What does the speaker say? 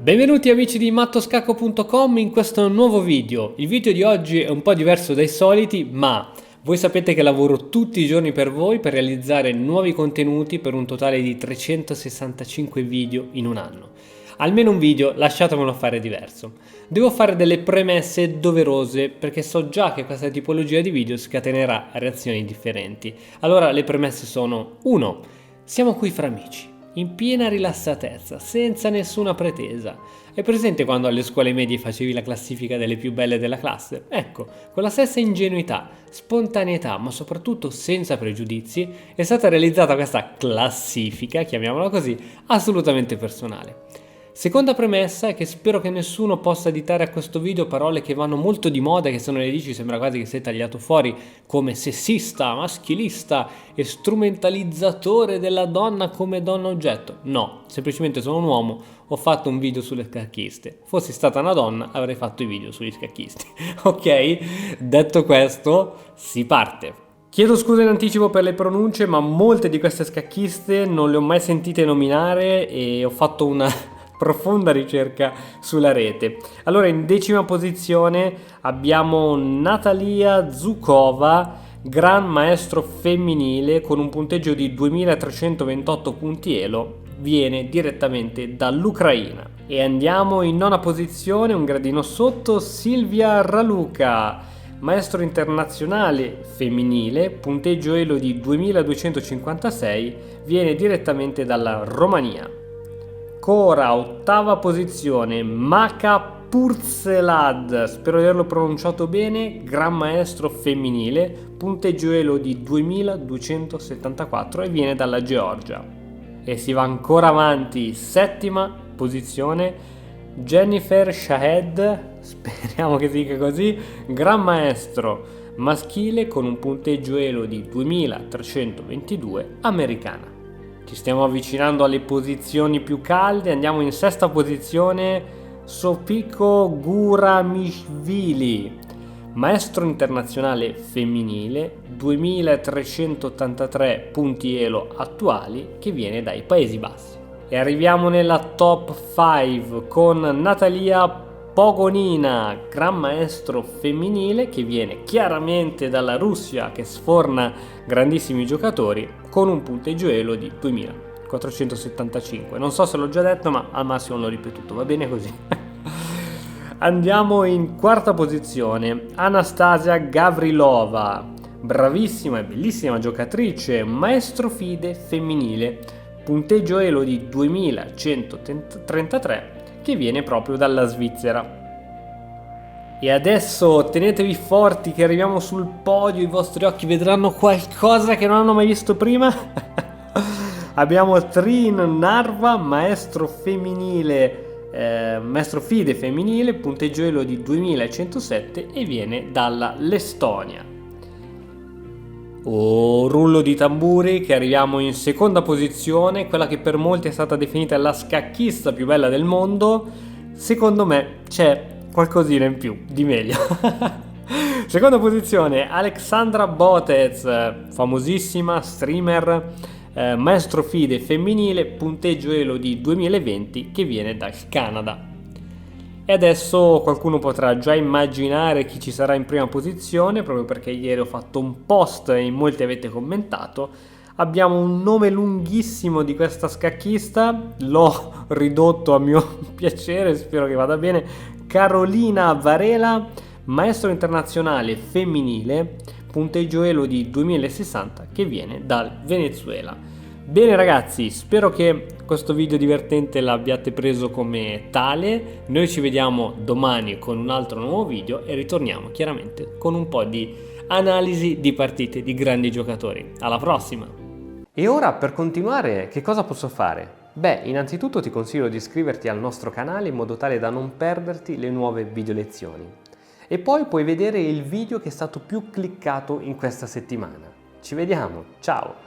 Benvenuti amici di mattoscacco.com in questo nuovo video. Il video di oggi è un po' diverso dai soliti, ma voi sapete che lavoro tutti i giorni per voi per realizzare nuovi contenuti per un totale di 365 video in un anno. Almeno un video, lasciatemelo fare diverso. Devo fare delle premesse doverose perché so già che questa tipologia di video scatenerà reazioni differenti. Allora le premesse sono: 1. Siamo qui fra amici, in piena rilassatezza, senza nessuna pretesa. Hai presente quando alle scuole medie facevi la classifica delle più belle della classe? Ecco, con la stessa ingenuità, spontaneità, ma soprattutto senza pregiudizi, è stata realizzata questa classifica, chiamiamola così, assolutamente personale. Seconda premessa è che spero che nessuno possa additare a questo video parole che vanno molto di moda, che se non le dici sembra quasi che sei tagliato fuori, come sessista, maschilista e strumentalizzatore della donna come donna oggetto. No, semplicemente sono un uomo, ho fatto un video sulle scacchiste. Fossi stata una donna avrei fatto i video sugli scacchisti. Ok? Detto questo, si parte. Chiedo scusa in anticipo per le pronunce, ma molte di queste scacchiste non le ho mai sentite nominare e ho fatto una profonda ricerca sulla rete. Allora, in 10ª posizione abbiamo Natalia Zukova, gran maestro femminile con un punteggio di 2328 punti elo, viene direttamente dall'Ucraina. E andiamo in 9ª posizione, un gradino sotto, Silvia Raluca, maestro internazionale femminile, punteggio elo di 2256, viene direttamente dalla Romania. Ancora 8ª posizione, Maka Purzelad, spero di averlo pronunciato bene, gran maestro femminile, punteggio elo di 2274 e viene dalla Georgia. E si va ancora avanti, 7ª posizione, Jennifer Shahed, speriamo che si dica così, gran maestro maschile con un punteggio elo di 2322, americana. Ci stiamo avvicinando alle posizioni più calde, andiamo in 6ª posizione, Sofiko Guramishvili, maestro internazionale femminile, 2383 punti elo attuali, che viene dai Paesi Bassi. E arriviamo nella top 5 con Natalia Pogonina, gran maestro femminile che viene chiaramente dalla Russia, che sforna grandissimi giocatori, con un punteggio elo di 2475. Non so se l'ho già detto, ma al massimo l'ho ripetuto, va bene così. Andiamo in 4ª posizione, Anastasia Gavrilova, bravissima e bellissima giocatrice, maestro FIDE femminile, punteggio elo di 2133, che viene proprio dalla Svizzera. E adesso tenetevi forti che arriviamo sul podio, i vostri occhi vedranno qualcosa che non hanno mai visto prima. Abbiamo Trin Narva, maestro femminile, maestro FIDE femminile, punteggio elo di 2107 e viene dalla Lettonia. Rullo di tamburi che arriviamo in 2ª posizione, quella che per molti è stata definita la scacchista più bella del mondo. Secondo me c'è qualcosina in più, di meglio. 2ª posizione, Alexandra Botez, famosissima streamer, maestro FIDE femminile, punteggio elo di 2020 che viene dal Canada. E adesso qualcuno potrà già immaginare chi ci sarà in prima posizione, proprio perché ieri ho fatto un post e in molti avete commentato. Abbiamo un nome lunghissimo di questa scacchista, l'ho ridotto a mio piacere, spero che vada bene. Carolina Varela, maestro internazionale femminile, punteggio elo di 2060 che viene dal Venezuela. Bene ragazzi, spero che questo video divertente l'abbiate preso come tale. Noi ci vediamo domani con un altro nuovo video e ritorniamo chiaramente con un po' di analisi di partite di grandi giocatori. Alla prossima! E ora per continuare che cosa posso fare? Beh, innanzitutto ti consiglio di iscriverti al nostro canale in modo tale da non perderti le nuove video lezioni. E poi puoi vedere il video che è stato più cliccato in questa settimana. Ci vediamo, ciao!